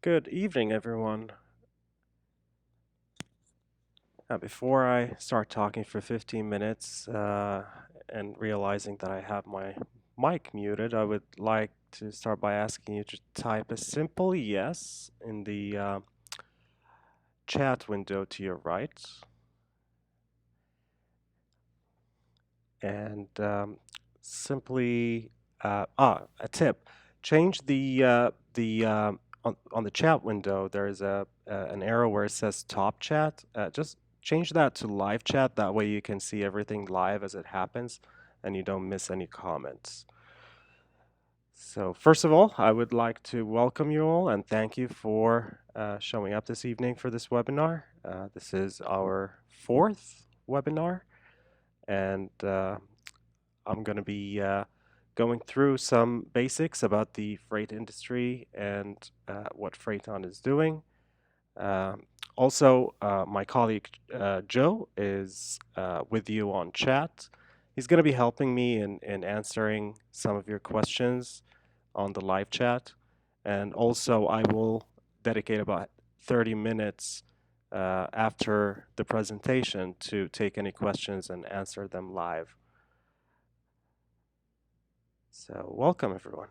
Good evening, everyone. Before I start talking for 15 minutes and realizing that I have my mic muted, I would like to start by asking you to type a simple yes in the chat window to your right. And simply, a tip, change on the chat window, there's an arrow where it says top chat. Just change that to live chat. That way you can see everything live as it happens and you don't miss any comments. So first of all, I would like to welcome you all and thank you for showing up this evening for this webinar. This is our fourth webinar, and I'm going to be going through some basics about the freight industry and what FreightOn is doing. Also, my colleague Joe is with you on chat. He's going to be helping me in answering some of your questions on the live chat. And also, I will dedicate about 30 minutes after the presentation to take any questions and answer them live. So, welcome everyone.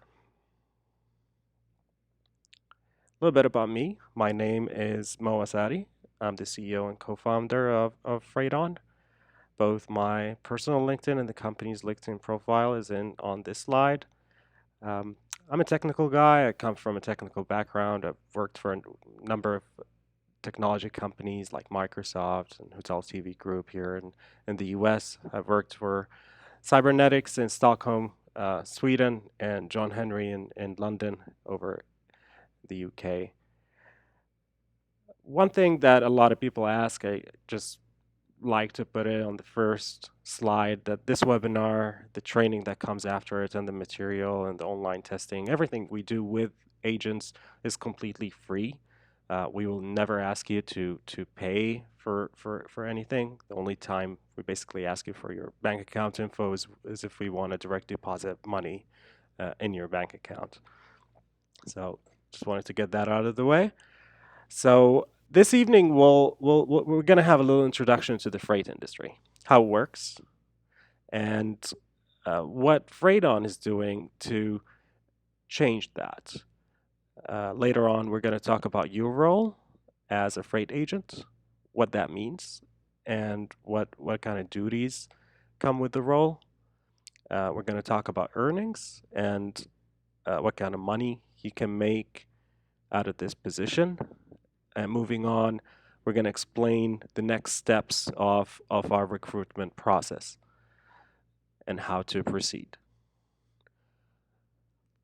A little bit about me. My name is Mo Asadi. I'm the CEO and co-founder of FreightOn. Both my personal LinkedIn and the company's LinkedIn profile is in on this slide. Um, I'm a technical guy. I come from a technical background. I've worked for a number of technology companies like Microsoft and Hotel TV Group here in the US. I've worked for Cybernetics in Stockholm, Sweden, and John Henry in London over the UK. One thing that a lot of people ask, I just like to put it on the first slide, that this webinar, the training that comes after it, and the material and the online testing, everything we do with agents is completely free. We will never ask you to pay for anything. The only time we basically ask you for your bank account info is if we want to direct deposit money in your bank account. So just wanted to get that out of the way. So this evening we're going to have a little introduction to the freight industry, how it works, and what FreightOn is doing to change that. Later on, we're going to talk about your role as a freight agent, what that means, and what kind of duties come with the role. We're going to talk about earnings and what kind of money you can make out of this position. And moving on, we're going to explain the next steps of our recruitment process and how to proceed.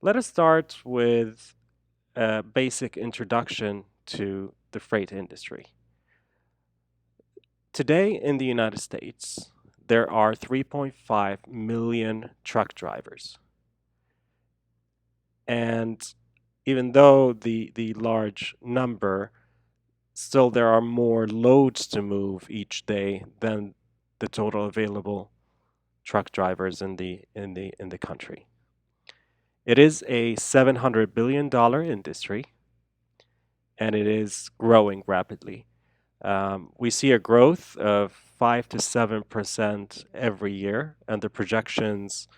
Let us start with a basic introduction to the freight industry. Today in the United States, there are 3.5 million truck drivers. And even though the large number, still there are more loads to move each day than the total available truck drivers in the country. It is a $700 billion industry, and it is growing rapidly. We see a growth of 5 to 7% every year, and the projections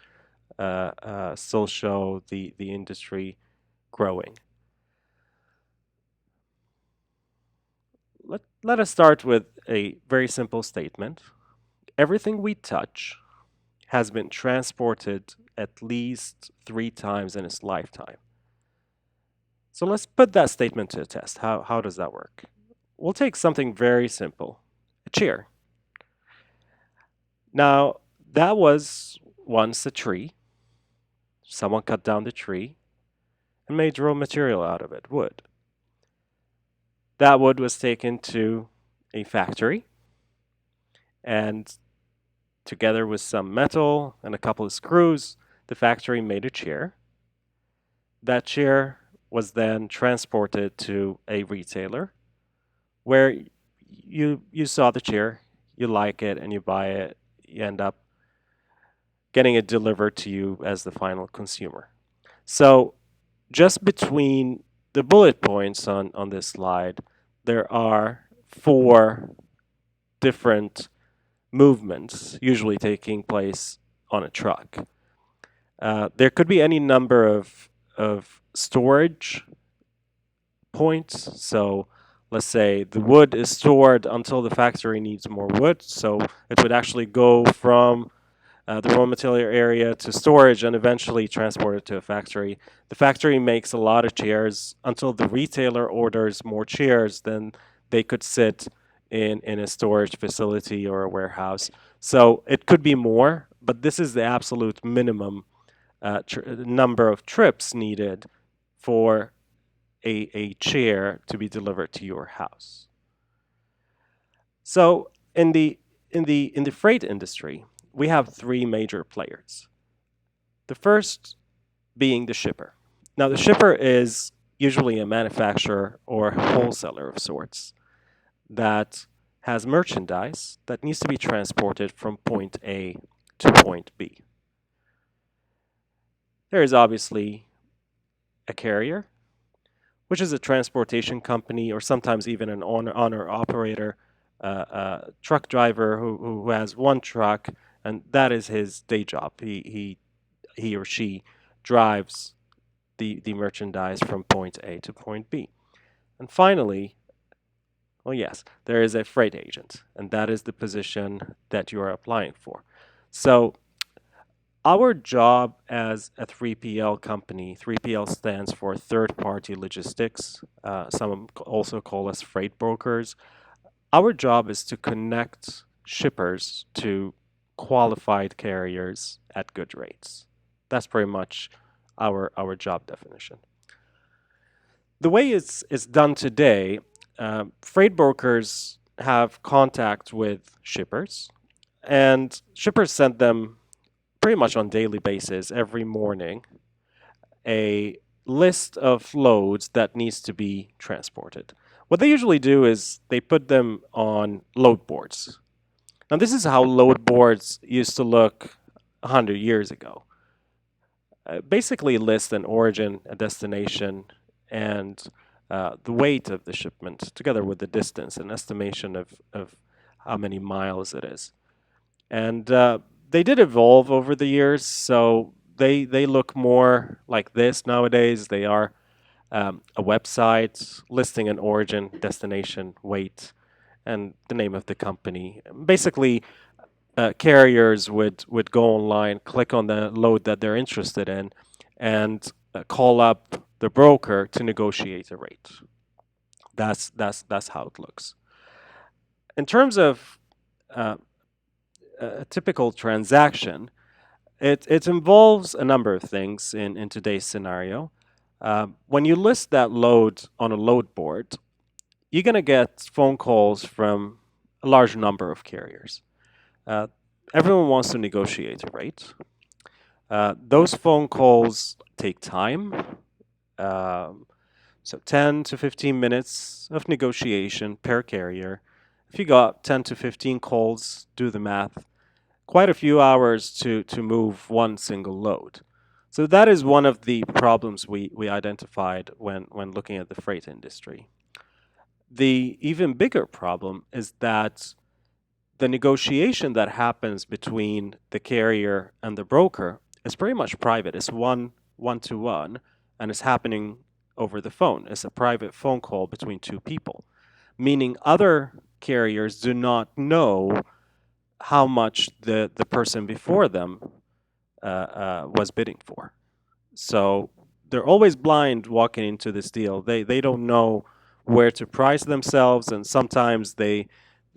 still show the industry growing. Let us start with a very simple statement. Everything we touch has been transported at least 3 times in its lifetime. So let's put that statement to the test. How does that work? We'll take something very simple, a chair. Now, that was once a tree. Someone cut down the tree and made raw material out of it, wood. That wood was taken to a factory, and together with some metal and a couple of screws, the factory made a chair. That chair was then transported to a retailer where you saw the chair, you like it, and you buy it. You end up getting it delivered to you as the final consumer. So just between the bullet points on this slide, there are four different movements usually taking place on a truck. There could be any number of storage points. So let's say the wood is stored until the factory needs more wood. So it would actually go from the raw material area to storage and eventually transported to a factory. The factory makes a lot of chairs until the retailer orders more chairs than they could sit in a storage facility or a warehouse. So it could be more, but this is the absolute minimum number of trips needed for a chair to be delivered to your house. So in the freight industry, we have three major players. The first being the shipper. Now, the shipper is usually a manufacturer or wholesaler of sorts that has merchandise that needs to be transported from point A to point B. There is obviously a carrier, which is a transportation company or sometimes even an owner operator, truck driver who has one truck, and that is his day job. He or she drives the merchandise from point A to point B. And finally, well, yes, there is a freight agent, and that is the position that you are applying for. So, our job as a 3PL company, 3PL stands for third party logistics. Some also call us freight brokers. Our job is to connect shippers to qualified carriers at good rates. That's pretty much our job definition. The way it's done today, freight brokers have contact with shippers, and shippers send them pretty much on daily basis every morning a list of loads that needs to be transported. What they usually do is they put them on load boards. Now, this is how load boards used to look 100 years ago. Basically, list an origin, a destination, and the weight of the shipment, together with the distance, an estimation of how many miles it is. And they did evolve over the years, so they look more like this nowadays. They are a website listing an origin, destination, weight, and the name of the company. Basically, carriers would go online, click on the load that they're interested in, and call up the broker to negotiate a rate. That's how it looks. In terms of uh, a typical transaction, it involves a number of things in today's scenario. When you list that load on a load board, you're going to get phone calls from a large number of carriers. Uh, Everyone wants to negotiate a rate. Those phone calls take time. Um, so 10 to 15 minutes of negotiation per carrier. If you got 10 to 15 calls, do the math, quite a few hours to move one single load. So that is one of the problems we identified when looking at the freight industry. The even bigger problem is that the negotiation that happens between the carrier and the broker is pretty much private. It's one to one, and it's happening over the phone. It's a private phone call between two people, meaning other carriers do not know how much the person before them was bidding for. So they're always blind walking into this deal. They don't know where to price themselves, and sometimes they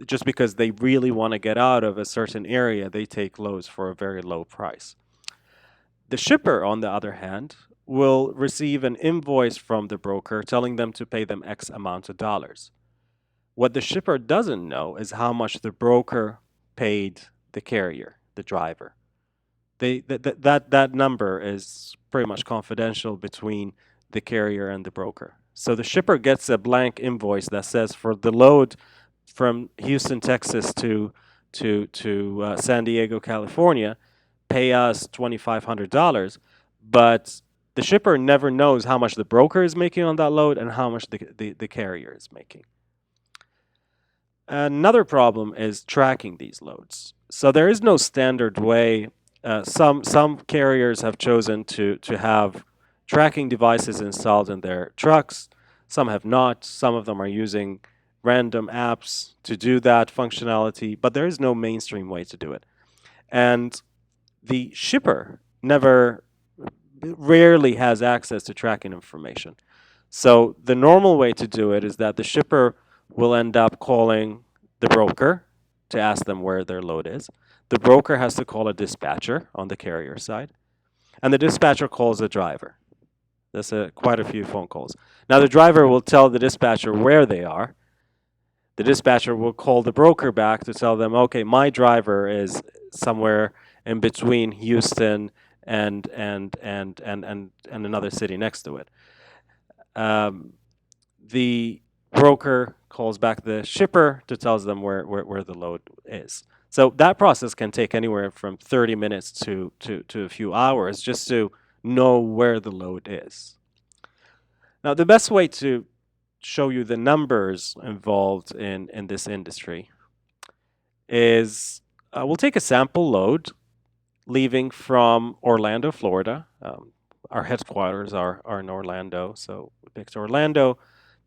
just because they really want to get out of a certain area, they take loads for a very low price. The shipper, on the other hand, will receive an invoice from the broker telling them to pay them X amount of dollars. What the shipper doesn't know is how much the broker paid the carrier, the driver. That number is pretty much confidential between the carrier and the broker. So the shipper gets a blank invoice that says for the load from Houston, Texas to San Diego, California, pay us $2,500. But The shipper never knows how much the broker is making on that load and how much the carrier is making. Another problem is tracking these loads. So there is no standard way. Some carriers have chosen to have tracking devices installed in their trucks. Some have not. Some of them are using random apps to do that functionality, but there is no mainstream way to do it. And the shipper never, rarely has access to tracking information. So the normal way to do it is that the shipper will end up calling the broker to ask them where their load is. The broker has to call a dispatcher on the carrier side, and the dispatcher calls the driver. That's quite a few phone calls. Now the driver will tell the dispatcher where they are. The dispatcher will call the broker back to tell them, okay, my driver is somewhere in between Houston and another city next to it. Um, the broker calls back the shipper to tells them where the load is. So that process can take anywhere from 30 minutes to a few hours just to know where the load is. Now, the best way to show you the numbers involved in this industry is we'll take a sample load leaving from Orlando, Florida. Our headquarters are in Orlando, so we picked Orlando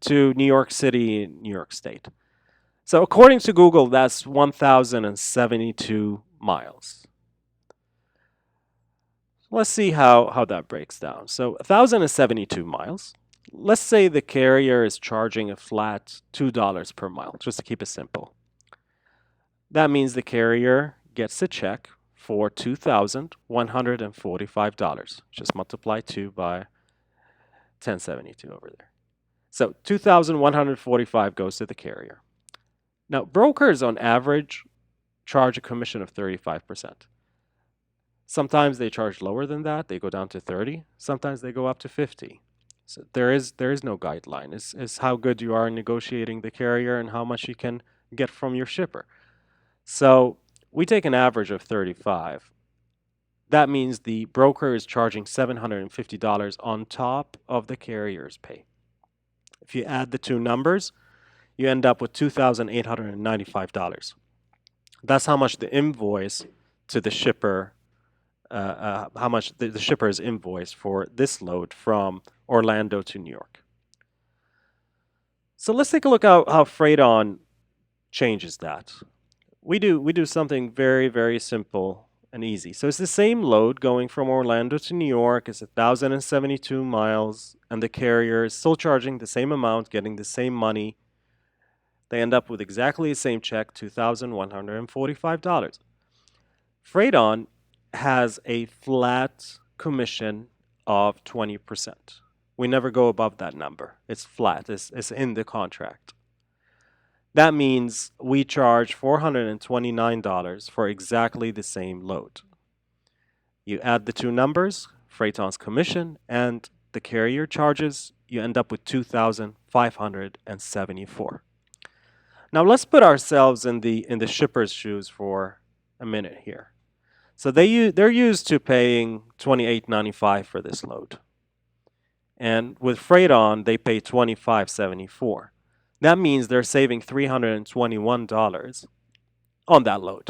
to New York City, New York State. So according to Google, that's 1,072 miles. Let's see how that breaks down. So 1,072 miles. Let's say the carrier is charging a flat $2 per mile, just to keep it simple. That means the carrier gets a check for $2,145. Just multiply 2 by 1072 over there. So 2,145 goes to the carrier. Now, brokers on average charge a commission of 35%. Sometimes they charge lower than that, they go down to 30. Sometimes they go up to 50. So there is no guideline. It's how good you are in negotiating the carrier and how much you can get from your shipper. So we take an average of 35. That means the broker is charging $750 on top of the carrier's pay. If you add the two numbers, you end up with $2,895. That's how much the invoice to the shipper, how much the shipper is invoiced for this load from Orlando to New York. So let's take a look how FreightOn changes that. We do something very, very simple and easy. So it's the same load going from Orlando to New York. It's 1,072 miles, and the carrier is still charging the same amount, getting the same money. They end up with exactly the same check, $2,145. FreightOn has a flat commission of 20%. We never go above that number. It's flat. It's in the contract. That means we charge $429 for exactly the same load. You add the two numbers, FreightOn's commission and the carrier charges, you end up with $2,574. Now let's put ourselves in the shipper's shoes for a minute here. So they're used to paying $28.95 for this load. And with FreightOn, they pay $25.74. That means they're saving $321 on that load.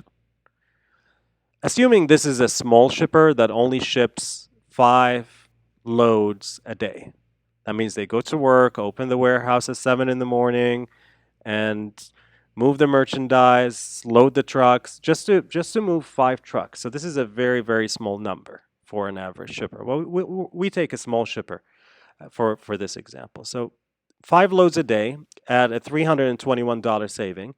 Assuming this is a small shipper that only ships 5 loads a day. That means they go to work, open the warehouse at 7 in the morning, and move the merchandise, load the trucks, just to move 5 trucks. So this is a very, very small number for an average shipper. Well, we take a small shipper for this example. So 5 loads a day at a $321 saving.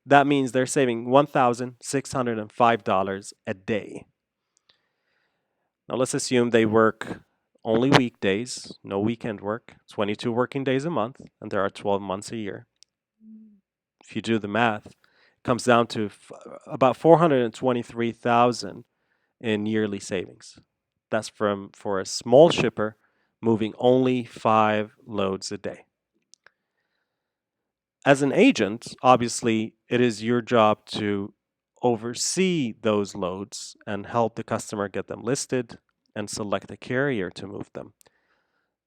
That means they're saving $1,605 a day. Now let's assume they work only weekdays, no weekend work, 22 working days a month, and there are 12 months a year. If you do the math, it comes down to about $423,000 in yearly savings. That's for a small shipper moving only 5 loads a day. As an agent, obviously, it is your job to oversee those loads and help the customer get them listed and select a carrier to move them.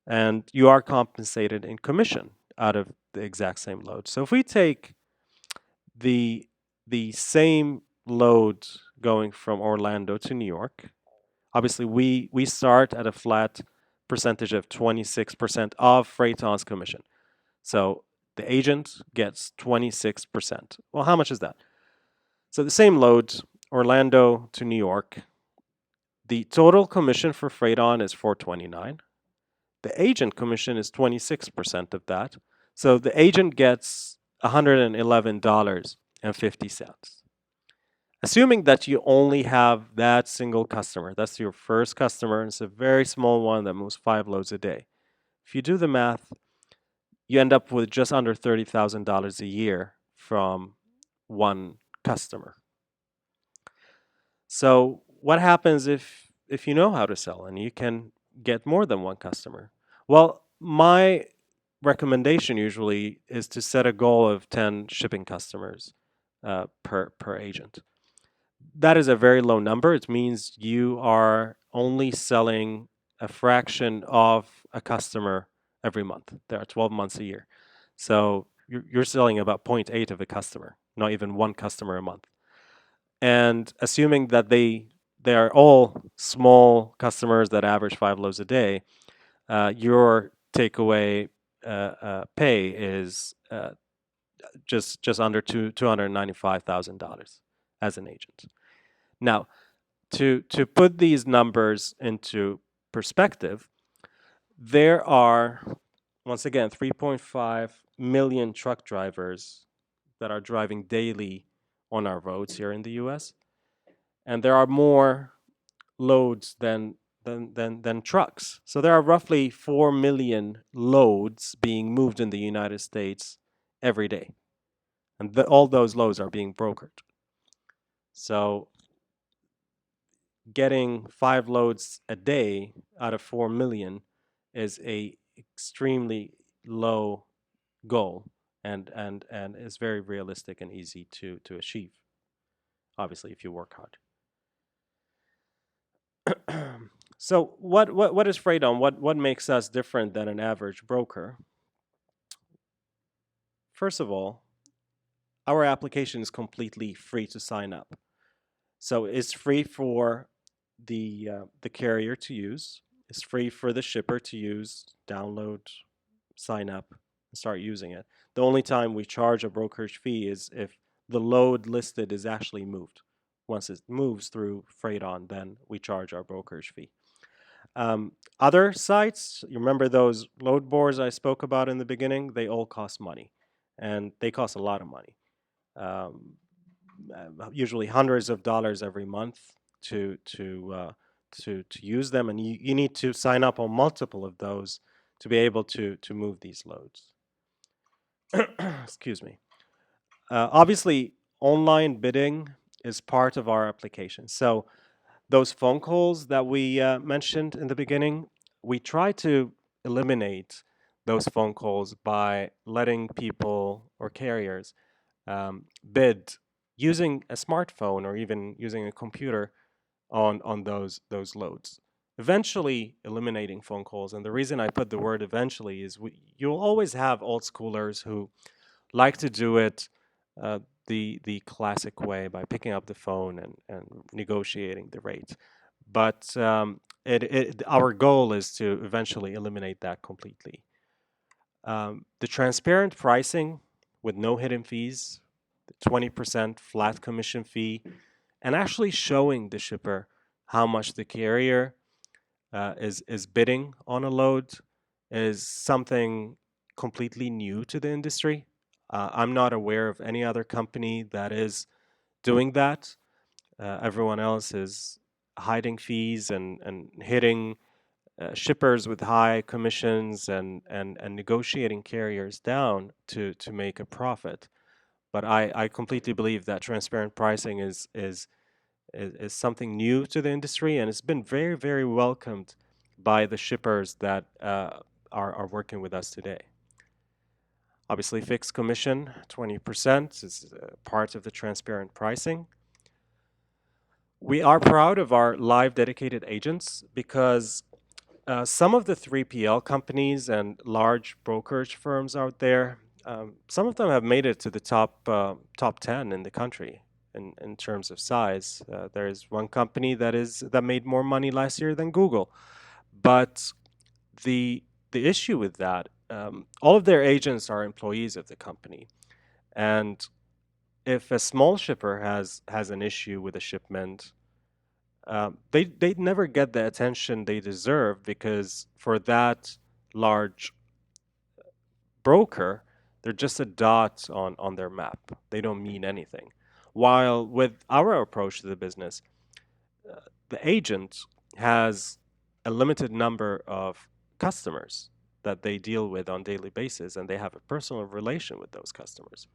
And you are compensated in commission out of the exact same load. So if we take the the same load going from Orlando to New York, obviously we start at a flat percentage of 26% of FreightOn's commission. So the agent gets 26%. Well, how much is that? So the same load, Orlando to New York, the total commission for FreightOn is 429. The agent commission is 26% of that. So the agent gets $111.50. Assuming that you only have that single customer, that's your first customer, and it's a very small one that moves 5 loads a day. If you do the math, you end up with just under $30,000 a year from one customer. So what happens if you know how to sell and you can get more than one customer? Well, my recommendation usually is to set a goal of 10 shipping customers per agent. That is a very low number. It means you are only selling a fraction of a customer every month. There are 12 months a year. So you're selling about zero point 0.8 of a customer, not even one customer a month. And assuming that they are all small customers that average 5 loads a day, your takeaway pay is just under $295,000 as an agent. Now, to put these numbers into perspective, there are once again 3.5 million truck drivers that are driving daily on our roads here in the U.S. And there are more loads than trucks. So there are roughly 4 million loads being moved in the United States every day. And all those loads are being brokered. So getting 5 loads a day out of 4 million is a extremely low goal and is very realistic and easy to achieve, obviously, if you work hard. So what is FreightOn? What makes us different than an average broker? First of all, our application is completely free to sign up. So it's free for the carrier to use. It's free for the shipper to use, download, sign up, and start using it. The only time we charge a brokerage fee is if the load listed is actually moved. Once it moves through FreightOn, then we charge our brokerage fee. Other sites, you remember those load boards I spoke about in the beginning? They all cost money, and they cost a lot of money. Usually hundreds of dollars every month to use them, and you need to sign up on multiple of those to be able to move these loads. Excuse me. Obviously, online bidding is part of our application. So those phone calls that we mentioned in the beginning, we try to eliminate those phone calls by letting people or carriers bid using a smartphone or even using a computer on those loads. Eventually eliminating phone calls. And the reason I put the word eventually is you'll always have old schoolers who like to do it uh, the classic way by picking up the phone and negotiating the rate. But our goal is to eventually eliminate that completely. The transparent pricing with no hidden fees, the 20% flat commission fee, and actually showing the shipper how much the carrier is bidding on a load is something completely new to the industry. I'm not aware of any other company that is doing that. Everyone else is hiding fees and hitting shippers with high commissions and negotiating carriers down to make a profit. But I completely believe that transparent pricing is something new to the industry, and it's been very, very welcomed by the shippers that are working with us today. Obviously, fixed commission, 20% is part of the transparent pricing. We are proud of our live dedicated agents because some of the 3PL companies and large brokerage firms out there, some of them have made it to the top 10 in the country in terms of size. There is one company that made more money last year than Google, but the the issue with that, all of their agents are employees of the company, and if a small shipper has an issue with a shipment, they never get the attention they deserve because for that large broker, they're just a dot on their map. They don't mean anything. While with our approach to the business, the agent has a limited number of customers that they deal with on daily basis, and they have a personal relation with those customers.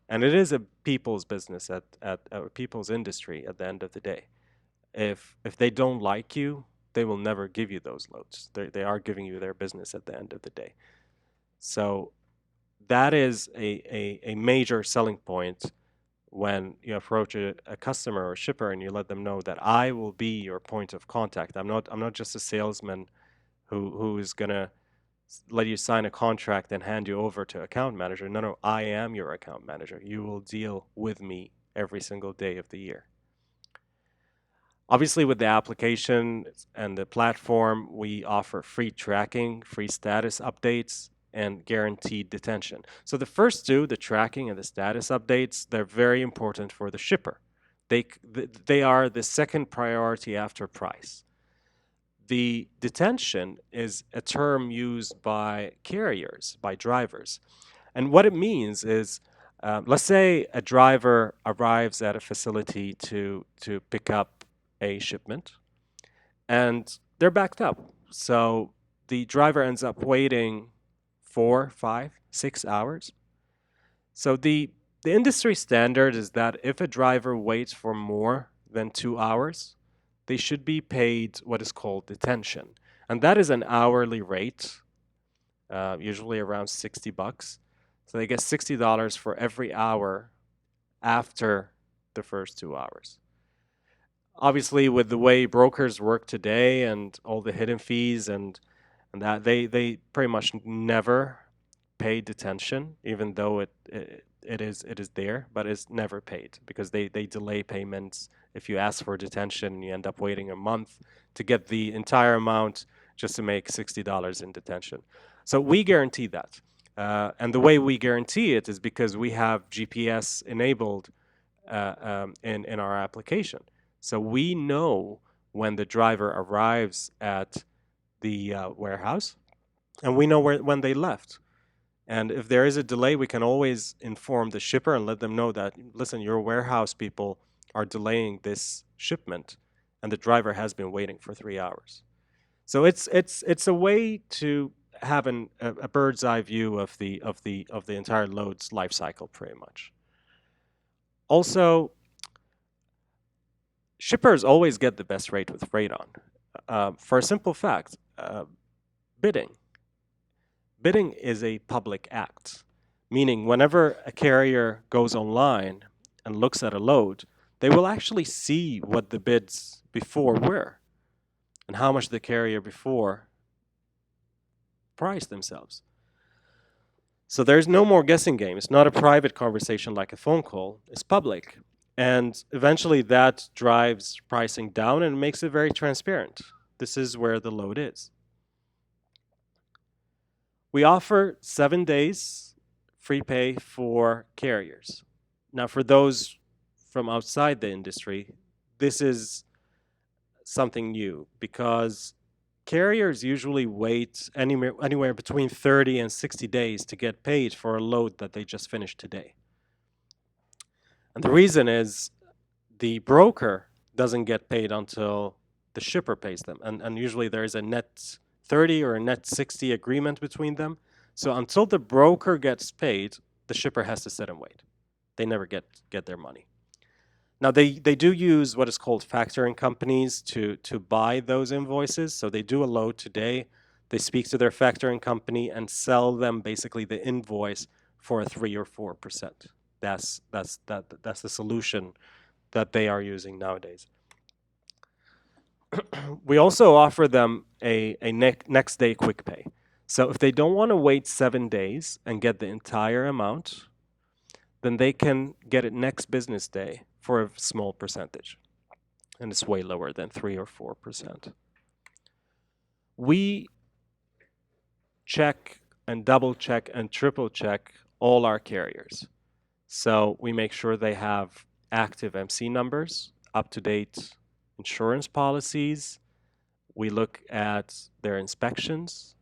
And it is a people's business at a people's industry at the end of the day. If they don't like you, they will never give you those loads. They are giving you their business at the end of the day. So that is a major selling point when you approach a customer or shipper and you let them know that I will be your point of contact. I'm not just a salesman who is gonna let you sign a contract and hand you over to account manager. No, no, I am your account manager. You will deal with me every single day of the year. Obviously, with the application and the platform, we offer free tracking, free status updates, and guaranteed detention. So the first two, the tracking and the status updates, they're very important for the shipper. They are the second priority after price. The detention is a term used by carriers, by drivers. And what it means is, let's say a driver arrives at a facility to pick up a shipment and they're backed up. So the driver ends up waiting 4, 5, 6 hours. So the industry standard is that if a driver waits for more than 2 hours, they should be paid what is called detention. And that is an hourly rate, usually around $60. So they get $60 for every hour after the first 2 hours. Obviously, with the way brokers work today and all the hidden fees and that they pretty much never pay detention, even though it is there, but it's never paid because they delay payments. If you ask for detention, you end up waiting a month to get the entire amount just to make $60 in detention. So we guarantee that. And the way we guarantee it is because we have GPS enabled in our application. So we know when the driver arrives at the warehouse, and we know when they left. And if there is a delay, we can always inform the shipper and let them know that, listen, your warehouse people are delaying this shipment, and the driver has been waiting for 3 hours. So it's a way to have a bird's eye view of the entire load's life cycle, pretty much. Also, shippers always get the best rate with FreightOn, for a simple fact: bidding. Bidding is a public act, meaning whenever a carrier goes online and looks at a load, they will actually see what the bids before were and how much the carrier before priced themselves. So there's no more guessing game. It's not a private conversation like a phone call. It's public. And eventually that drives pricing down and makes it very transparent. This is where the load is. We offer 7 days free pay for carriers. Now, for those from outside the industry, this is something new because carriers usually wait anywhere between 30 and 60 days to get paid for a load that they just finished today. And the reason is the broker doesn't get paid until the shipper pays them. And usually there is a net 30 or a net 60 agreement between them. So until the broker gets paid, the shipper has to sit and wait. They never get their money. Now they do use what is called factoring companies to buy those invoices. So they do a load today. They speak to their factoring company and sell them basically the invoice for a 3 or 4%. That's the solution that they are using nowadays. We also offer them a next day quick pay. So if they don't want to wait 7 days and get the entire amount, then they can get it next business day for a small percentage. And it's way lower than 3 or 4%. We check and double check and triple check all our carriers. So we make sure they have active MC numbers, up to date insurance policies. We look at their inspections.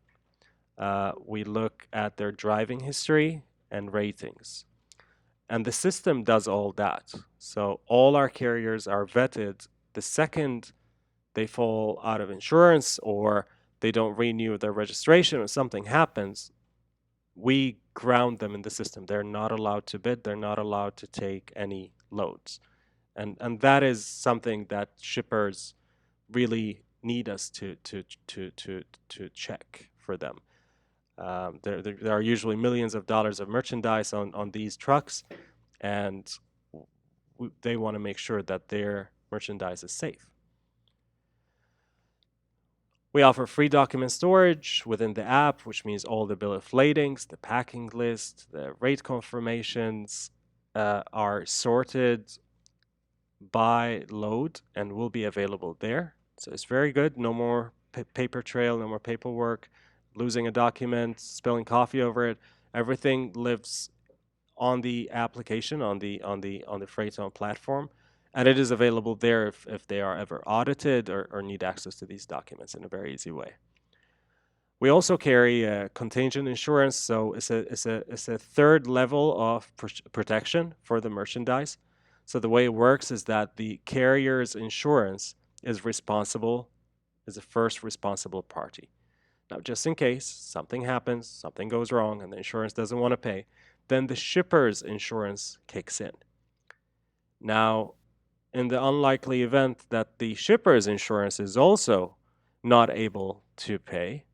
We look at their driving history and ratings. And the system does all that. So all our carriers are vetted the second they fall out of insurance or they don't renew their registration or something happens, we ground them in the system. They're not allowed to bid, they're not allowed to take any loads. And that is something that shippers really need us to check for them. There are usually millions of dollars of merchandise on these trucks, and they want to make sure that their merchandise is safe. We offer free document storage within the app, which means all the bill of ladings, the packing list, the rate confirmations are sorted by load and will be available there. So it's very good. No more paper trail, no more paperwork, losing a document, spilling coffee over it. Everything lives on the application, on the FreightOn platform, and it is available there if they are ever audited or need access to these documents in a very easy way. We also carry contingent insurance, so it's a third level of protection for the merchandise. So the way it works is that the carrier's insurance is the first responsible party. Now, just in case something happens, something goes wrong, and the insurance doesn't want to pay, then the shipper's insurance kicks in. Now, in the unlikely event that the shipper's insurance is also not able to pay,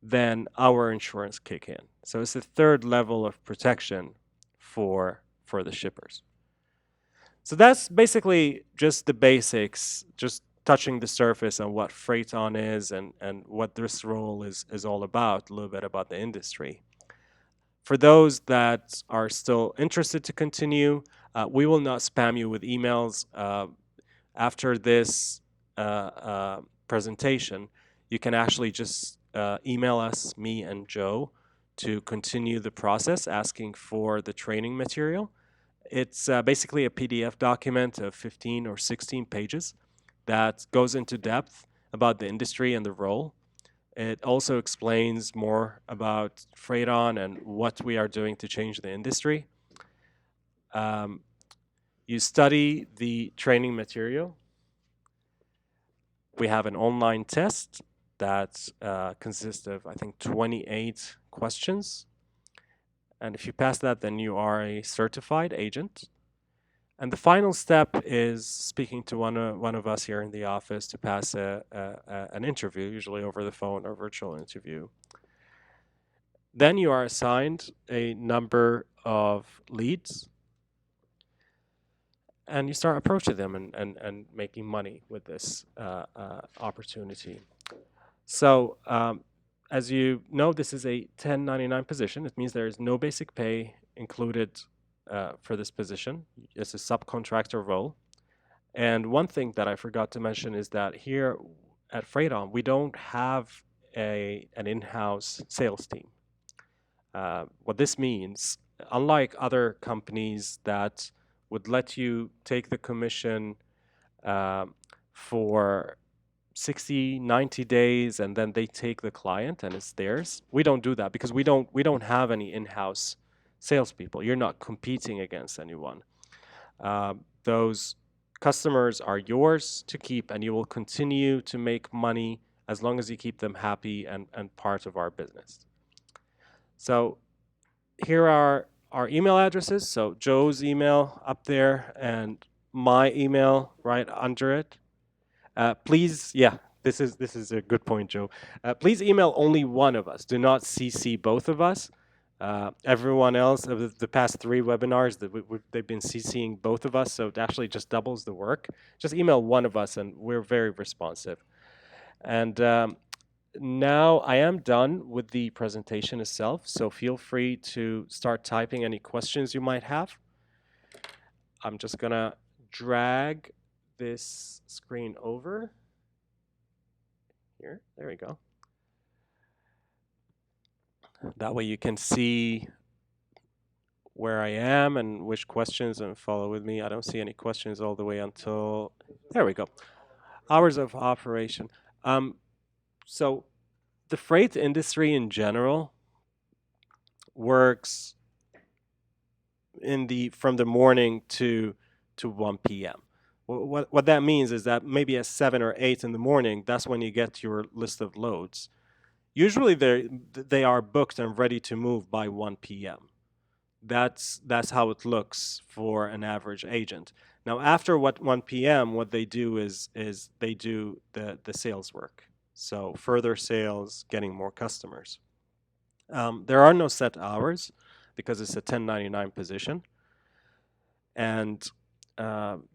then our insurance kick in. So it's a third level of protection for the shippers. So that's basically just the basics, just touching the surface on what FreightOn is and what this role is all about, a little bit about the industry. For those that are still interested to continue, we will not spam you with emails. After this presentation, you can actually just email us, me and Joe, to continue the process asking for the training material. It's basically a PDF document of 15 or 16 pages that goes into depth about the industry and the role. It also explains more about FreightOn and what we are doing to change the industry. You study the training material. We have an online test that consists of, I think, 28 questions. And if you pass that, then you are a certified agent. And the final step is speaking to one of us here in the office to pass an interview, usually over the phone or virtual interview. Then you are assigned a number of leads, and you start approaching them and making money with this opportunity. So as you know, this is a 1099 position. It means there is no basic pay included for this position. It's a subcontractor role. And one thing that I forgot to mention is that here at FreightOn, we don't have an in-house sales team. What this means, unlike other companies that would let you take the commission for 60, 90 days and then they take the client and it's theirs. We don't do that because we don't have any in-house salespeople. You're not competing against anyone. Those customers are yours to keep and you will continue to make money as long as you keep them happy and part of our business. So here are our email addresses. So Joe's email up there and my email right under it. Please, yeah, this is a good point, Joe. Please email only one of us. Do not CC both of us. Everyone else of the past 3 webinars, they've been CCing both of us, so it actually just doubles the work. Just email one of us, and we're very responsive. And now I am done with the presentation itself, so feel free to start typing any questions you might have. I'm just gonna drag this screen over here. There we go. That way you can see where I am and which questions, and follow with me. I don't see any questions all the way until, there we go. Hours of operation. So the freight industry in general works from the morning to 1 p.m. What that means is that maybe at 7 or 8 in the morning, that's when you get your list of loads. Usually they are booked and ready to move by 1 p.m. That's how it looks for an average agent. Now after 1 p.m., what they do is they do the sales work. So further sales, getting more customers. There are no set hours because it's a 1099 position, and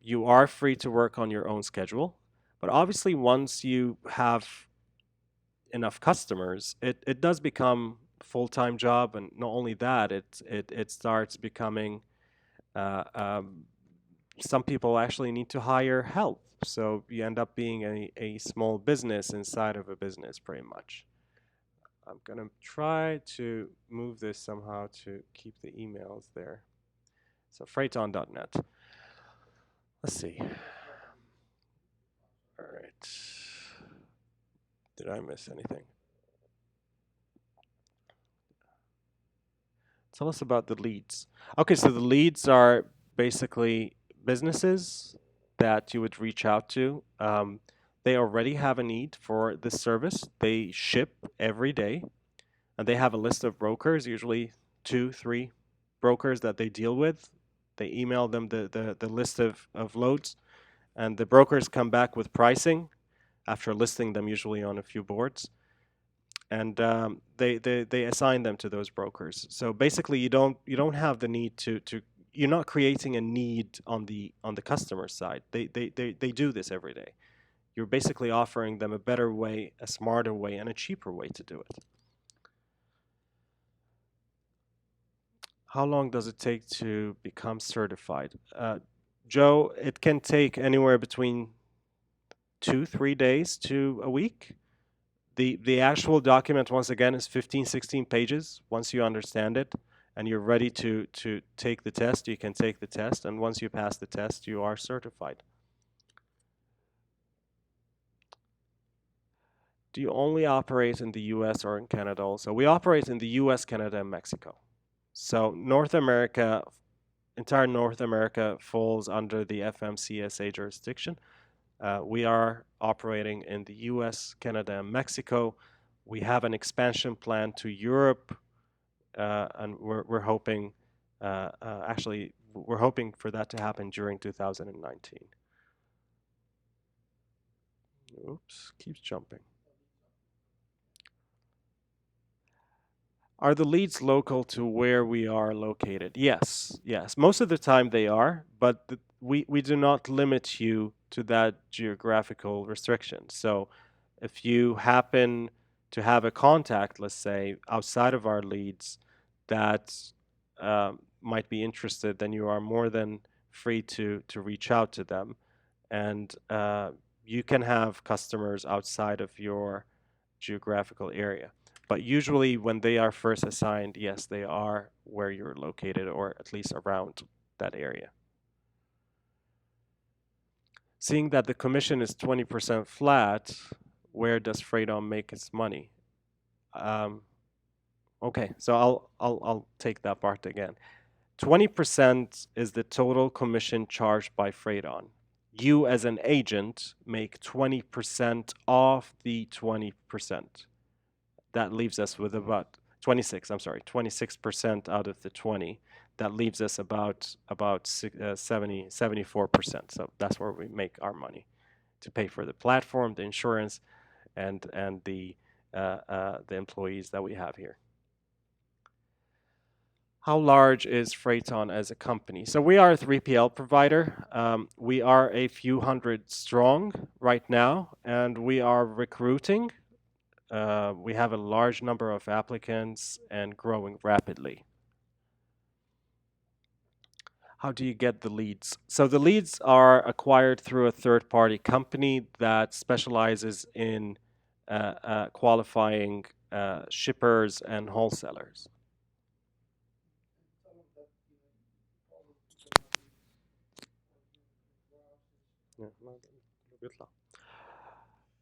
you are free to work on your own schedule. But obviously, once you have enough customers, it does become a full-time job, and not only that, it starts becoming. Uh, um, some people actually need to hire help, so you end up being a small business inside of a business, pretty much. I'm gonna try to move this somehow to keep the emails there. So FreightOn.net. Let's see. All right. Did I miss anything? Tell us about the leads. Okay, so the leads are basically businesses that you would reach out to. They already have a need for this service. They ship every day, and they have a list of brokers, usually 2, 3 brokers that they deal with. They email them the list of loads, and the brokers come back with pricing after listing them usually on a few boards, and they assign them to those brokers. So basically, you don't have the need to you're not creating a need on the customer side. They do this every day. You're basically offering them a better way, a smarter way, and a cheaper way to do it. How long does it take to become certified? Joe, it can take anywhere between 2, 3 days to a week. The actual document, once again, is 15, 16 pages. Once you understand it and you're ready to take the test, you can take the test. And once you pass the test, you are certified. Do you only operate in the US or in Canada also? We operate in the US, Canada, and Mexico. So North America, entire North America falls under the FMCSA jurisdiction. We are operating in the US, Canada, and Mexico. We have an expansion plan to Europe, and we're hoping, actually, we're hoping for that to happen during 2019. Oops, keeps jumping. Are the leads local to where we are located? Yes, yes. Most of the time they are, but we do not limit you to that geographical restriction. So if you happen to have a contact, let's say, outside of our leads that might be interested, then you are more than free to reach out to them. And you can have customers outside of your geographical area. But usually when they are first assigned, yes, they are where you're located or at least around that area. Seeing that the commission is 20% flat, where does FreightOn make its money? Okay, so I'll take that part again. 20% is the total commission charged by FreightOn. You as an agent make 20% off the 20%. That leaves us with about 26% out of the 20. That leaves us about 70, 74%. So that's where we make our money to pay for the platform, the insurance, and the employees that we have here. How large is FreightOn as a company? So we are a 3PL provider. We are a few hundred strong right now, and we are recruiting. We have a large number of applicants and growing rapidly. How do you get the leads? So the leads are acquired through a third-party company that specializes in qualifying shippers and wholesalers.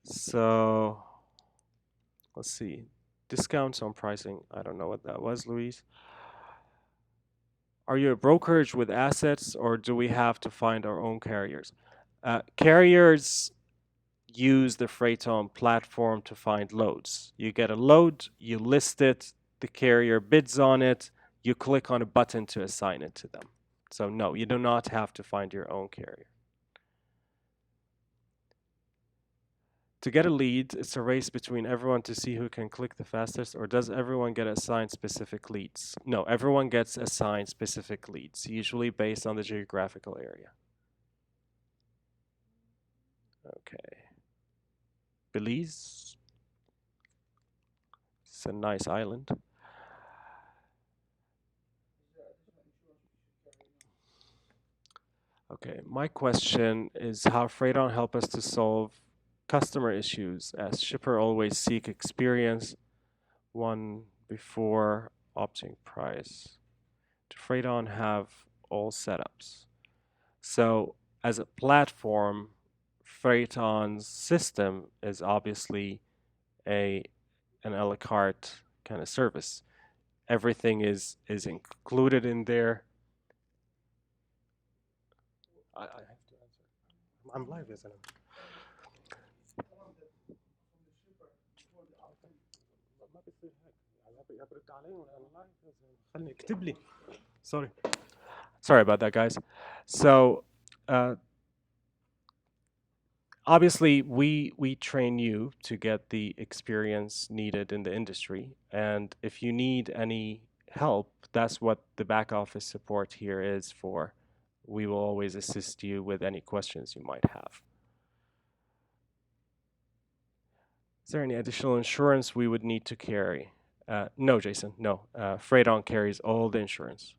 So let's see. Discounts on pricing. I don't know what that was, Louise. Are you a brokerage with assets, or do we have to find our own carriers? Carriers use the FreightOn platform to find loads. You get a load, you list it, the carrier bids on it, you click on a button to assign it to them. So no, you do not have to find your own carrier. To get a lead, it's a race between everyone to see who can click the fastest, or does everyone get assigned specific leads? No, everyone gets assigned specific leads, usually based on the geographical area. Okay. Belize. It's a nice island. Okay, my question is how FreightOn help us to solve customer issues as shipper always seek experience one before opting price. To FreightOn have all setups. So as a platform, FreightOn's system is obviously a an a la carte kind of service. Everything is included in there. I have to answer. I'm live, isn't it? ما بصير هيك يعني برد علي وانا لايف خلني اكتب لي. Sorry. Sorry about that, guys. So, uh, obviously, we train you to get the experience needed in the industry, and if you need any help, that's what the back office support here is for. We will always assist you with any questions you might have. Is there any additional insurance we would need to carry? No, Jason, no. FreightOn carries all the insurance.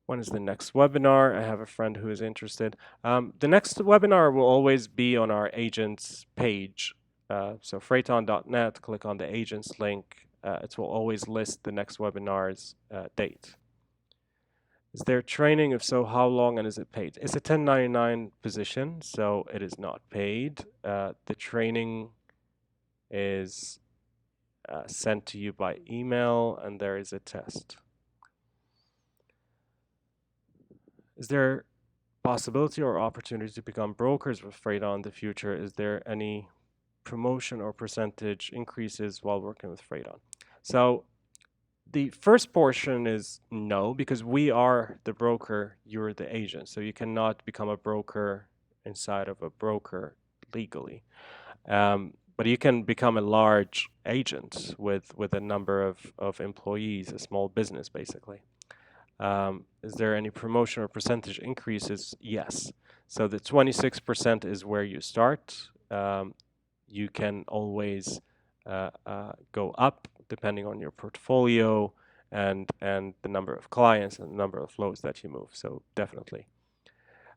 When is the next webinar? I have a friend who is interested. The next webinar will always be on our agents page. So FreightOn.net, click on the agents link. It will always list the next webinar's date. Is there training? If so, how long and is it paid? It's a 1099 position, so it is not paid. The training is sent to you by email, and there is a test. Is there possibility or opportunity to become brokers with FreightOn in the future? Is there any promotion or percentage increases while working with FreightOn? So the first portion is no, because we are the broker, you're the agent. So you cannot become a broker inside of a broker legally. But you can become a large agent with a number of employees, a small business basically. Is there any promotion or percentage increases? Yes. So the 26% is where you start. You can always go up depending on your portfolio and the number of clients and the number of loads that you move. So definitely.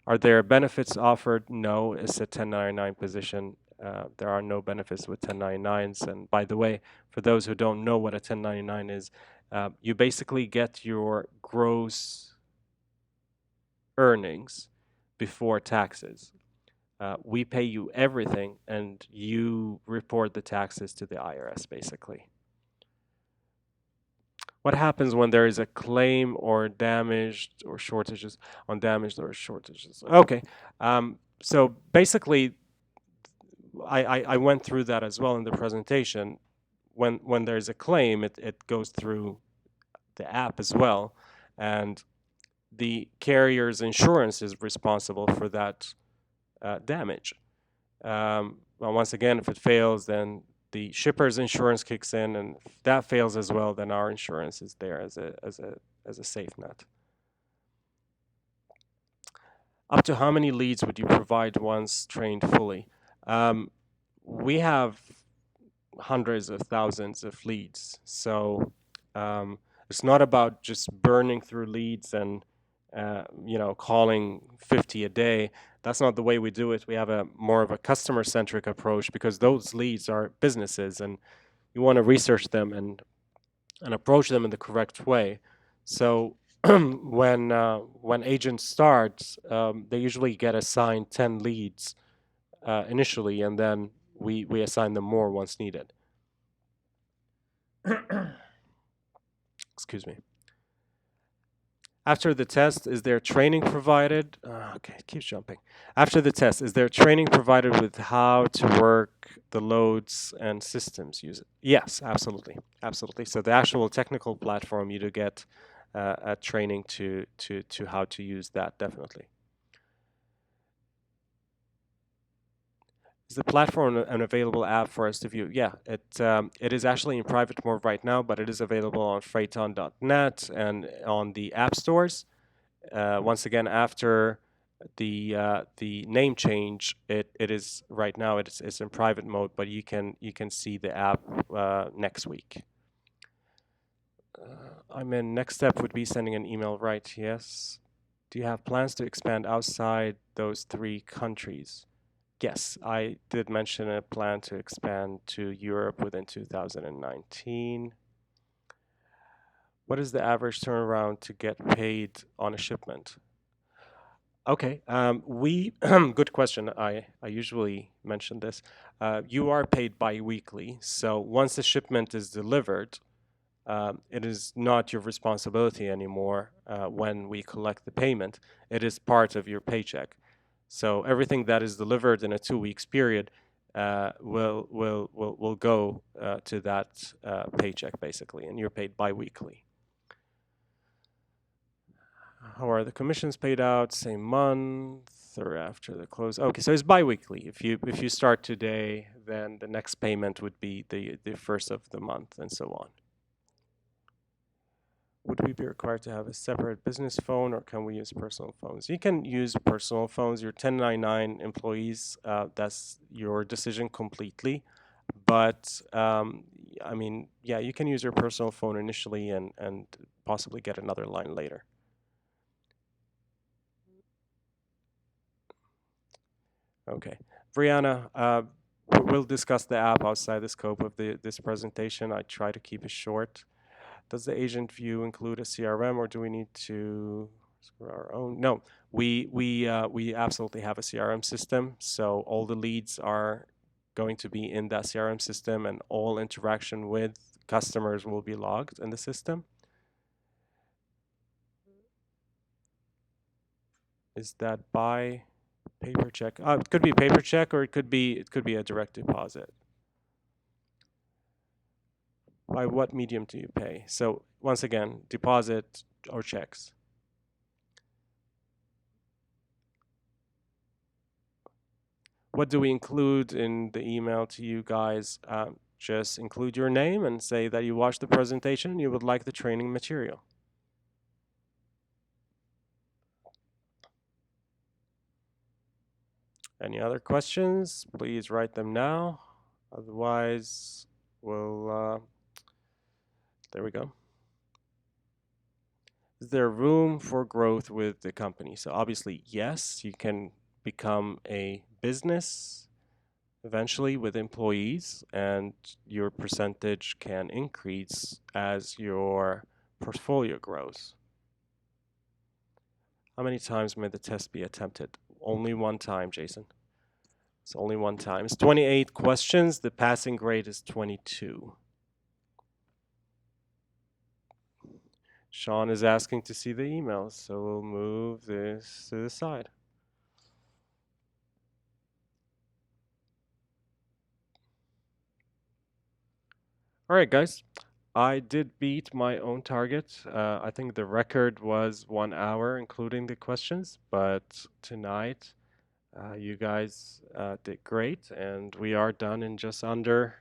Are there benefits offered? No, it's a 1099 position. There are no benefits with 1099s. And by the way, for those who don't know what a 1099 is, you basically get your gross earnings before taxes. We pay you everything, and you report the taxes to the IRS, basically. What happens when there is a claim or damaged or shortages on damaged or shortages? Okay, so basically, I went through that as well in the presentation. When there's a claim, it goes through the app as well, and the carrier's insurance is responsible for that damage. Well, once again, if it fails, then the shipper's insurance kicks in, and if that fails as well, then our insurance is there as a safe net. Up to how many leads would you provide once trained fully? Um, we have hundreds of thousands of leads, so it's not about just burning through leads and calling 50 a day. That's not the way we do it. We have a more of a customer centric approach because those leads are businesses, and you want to research them and approach them in the correct way. So when agents start, they usually get assigned 10 leads initially, and then we assign them more once needed. Excuse me. After the test, is there training provided? Okay, it keeps jumping. After the test, is there training provided with how to work the loads and systems use it? Yes, absolutely, absolutely. So the actual technical platform, you do get a training to how to use that, definitely. Is the platform an available app for us to view? Yeah, it is actually in private mode right now, but it is available on FreightOn.net and on the app stores. Once again, after the name change, it is right now it's in private mode, but you can see the app next week. I'm in. Next step would be sending an email, right? Yes. Do you have plans to expand outside those three countries? Yes, I did mention a plan to expand to Europe within 2019. What is the average turnaround to get paid on a shipment? Okay, good question. I usually mention this. You are paid bi-weekly, so once the shipment is delivered, it is not your responsibility anymore when we collect the payment. It is part of your paycheck. So everything that is delivered in a 2 weeks period will go to that paycheck basically, and you're paid bi-weekly. How are the commissions paid out? Same month or after the close? Okay, so it's bi-weekly. If you start today, then the next payment would be the first of the month, and so on. Would we be required to have a separate business phone, or can we use personal phones? You can use personal phones. Your 1099 employees, that's your decision completely. But I mean, yeah, you can use your personal phone initially and possibly get another line later. Okay. Brianna, we'll discuss the app outside the scope of this presentation. I try to keep it short. Does the agent view include a CRM, or do we need to screw our own? No, we absolutely have a CRM system. So all the leads are going to be in that CRM system, and all interaction with customers will be logged in the system. Is that by paper check? It could be paper check, or it could be a direct deposit. By what medium do you pay? So once again, deposit or checks. What do we include in the email to you guys? Just include your name and say that you watched the presentation and you would like the training material. Any other questions? Please write them now. Otherwise, there we go. Is there room for growth with the company? So obviously, yes, you can become a business eventually with employees, and your percentage can increase as your portfolio grows. How many times may the test be attempted? Only one time, Jason. It's only one time. It's 28 questions. The passing grade is 22. Sean is asking to see the emails, so we'll move this to the side. All right, guys. I did beat my own target. I think the record was 1 hour, including the questions. But tonight, you guys did great, and we are done in just under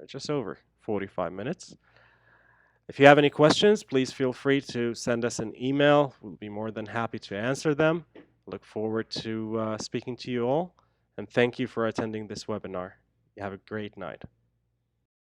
just over 45 minutes. If you have any questions, please feel free to send us an email. We'll be more than happy to answer them. Look forward to speaking to you all, and thank you for attending this webinar. You have a great night.